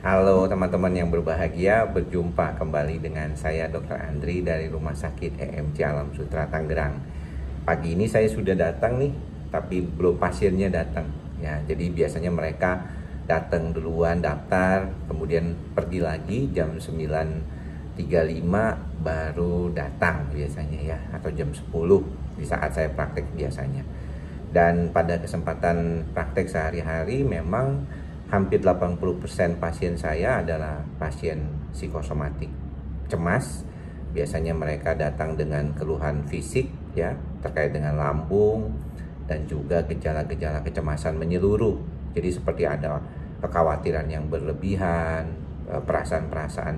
Halo teman-teman yang berbahagia, berjumpa kembali dengan saya Dr. Andri dari Rumah Sakit EMC Alam Sutera Tangerang. Pagi ini saya sudah datang nih, tapi belum pasiennya datang. Ya, jadi biasanya mereka datang duluan daftar, kemudian pergi lagi jam 9.35 baru datang biasanya ya, atau jam 10 di saat saya praktek biasanya. Dan pada kesempatan praktek sehari-hari memang hampir 80% pasien saya adalah pasien psikosomatik cemas. Biasanya mereka datang dengan keluhan fisik ya, terkait dengan lambung dan juga gejala-gejala kecemasan menyeluruh. Jadi seperti ada kekhawatiran yang berlebihan, perasaan-perasaan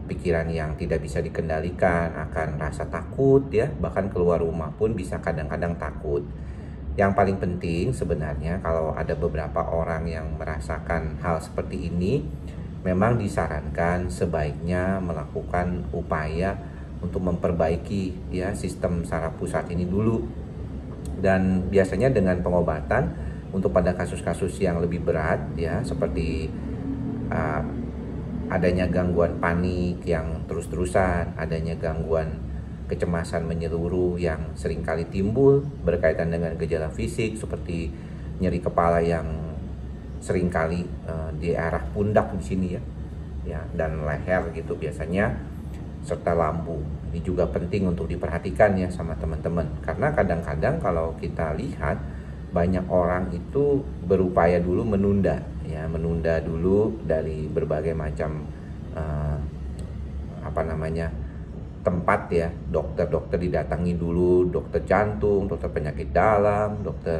pikiran yang tidak bisa dikendalikan, akan rasa takut ya, bahkan keluar rumah pun bisa kadang-kadang takut. Yang paling penting sebenarnya kalau ada beberapa orang yang merasakan hal seperti ini, memang disarankan sebaiknya melakukan upaya untuk memperbaiki ya sistem saraf pusat ini dulu. Dan biasanya dengan pengobatan untuk pada kasus-kasus yang lebih berat ya, seperti adanya gangguan panik yang terus-terusan, adanya gangguan kecemasan menyeluruh yang seringkali timbul berkaitan dengan gejala fisik seperti nyeri kepala yang seringkali di arah pundak di sini ya, dan leher gitu biasanya, serta lambung. Ini juga penting untuk diperhatikan ya sama teman-teman, karena kadang-kadang kalau kita lihat banyak orang itu berupaya dulu menunda dulu dari berbagai macam tempat ya, dokter didatangi dulu, dokter jantung, dokter penyakit dalam, dokter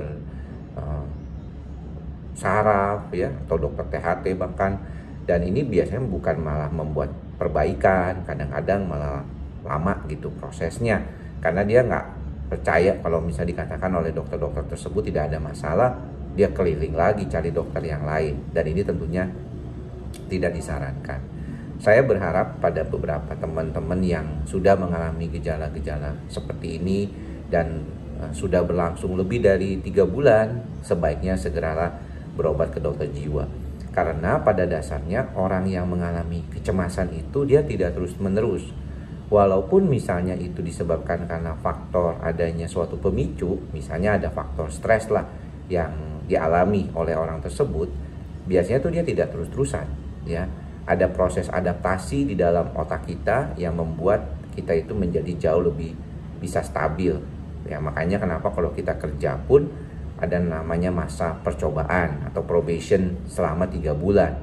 saraf ya, atau dokter THT bahkan. Dan ini biasanya bukan malah membuat perbaikan, kadang-kadang malah lama gitu prosesnya, karena dia nggak percaya kalau misalnya dikatakan oleh dokter-dokter tersebut tidak ada masalah, dia keliling lagi cari dokter yang lain, dan ini tentunya tidak disarankan. Saya berharap pada beberapa teman-teman yang sudah mengalami gejala-gejala seperti ini dan sudah berlangsung lebih dari 3 bulan, sebaiknya segeralah berobat ke dokter jiwa. Karena pada dasarnya orang yang mengalami kecemasan itu dia tidak terus-menerus. Walaupun misalnya itu disebabkan karena faktor adanya suatu pemicu, misalnya ada faktor stres lah yang dialami oleh orang tersebut, biasanya tuh dia tidak terus-terusan ya. Ada proses adaptasi di dalam otak kita yang membuat kita itu menjadi jauh lebih bisa stabil ya. Makanya kenapa kalau kita kerja pun ada namanya masa percobaan atau probation selama 3 bulan.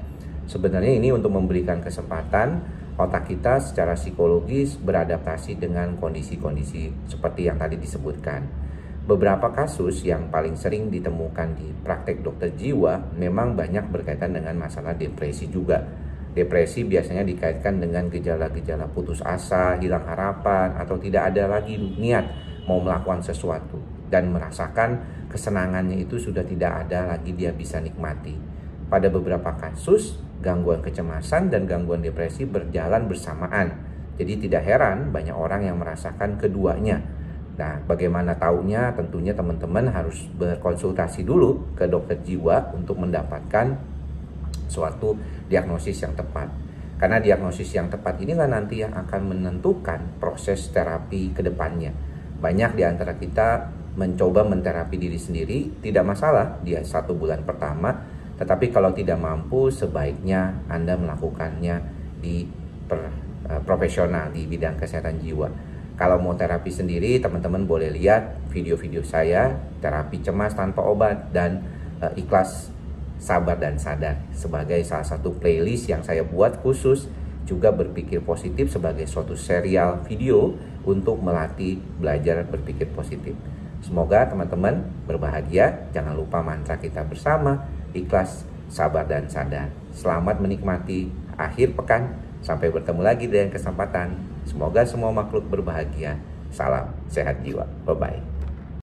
Sebenarnya ini untuk memberikan kesempatan otak kita secara psikologis beradaptasi dengan kondisi-kondisi seperti yang tadi disebutkan. Beberapa kasus yang paling sering ditemukan di praktek dokter jiwa memang banyak berkaitan dengan masalah depresi juga. Depresi biasanya dikaitkan dengan gejala-gejala putus asa, hilang harapan, atau tidak ada lagi niat mau melakukan sesuatu, dan merasakan kesenangannya itu sudah tidak ada lagi dia bisa nikmati. Pada beberapa kasus, gangguan kecemasan dan gangguan depresi berjalan bersamaan. Jadi tidak heran banyak orang yang merasakan keduanya. Nah, bagaimana taunya? Tentunya teman-teman harus berkonsultasi dulu ke dokter jiwa untuk mendapatkan suatu diagnosis yang tepat. Karena diagnosis yang tepat inilah nanti yang akan menentukan proses terapi ke depannya. Banyak di antara kita mencoba menterapi diri sendiri, tidak masalah di 1 bulan pertama, tetapi kalau tidak mampu sebaiknya Anda melakukannya di profesional di bidang kesehatan jiwa. Kalau mau terapi sendiri, teman-teman boleh lihat video-video saya, terapi cemas tanpa obat dan ikhlas, sabar dan sadar sebagai salah satu playlist yang saya buat khusus. Juga berpikir positif sebagai suatu serial video untuk melatih belajar berpikir positif. Semoga teman-teman berbahagia. Jangan lupa mantra kita bersama, ikhlas, sabar dan sadar. Selamat menikmati akhir pekan. Sampai bertemu lagi dengan kesempatan. Semoga semua makhluk berbahagia. Salam sehat jiwa. Bye-bye.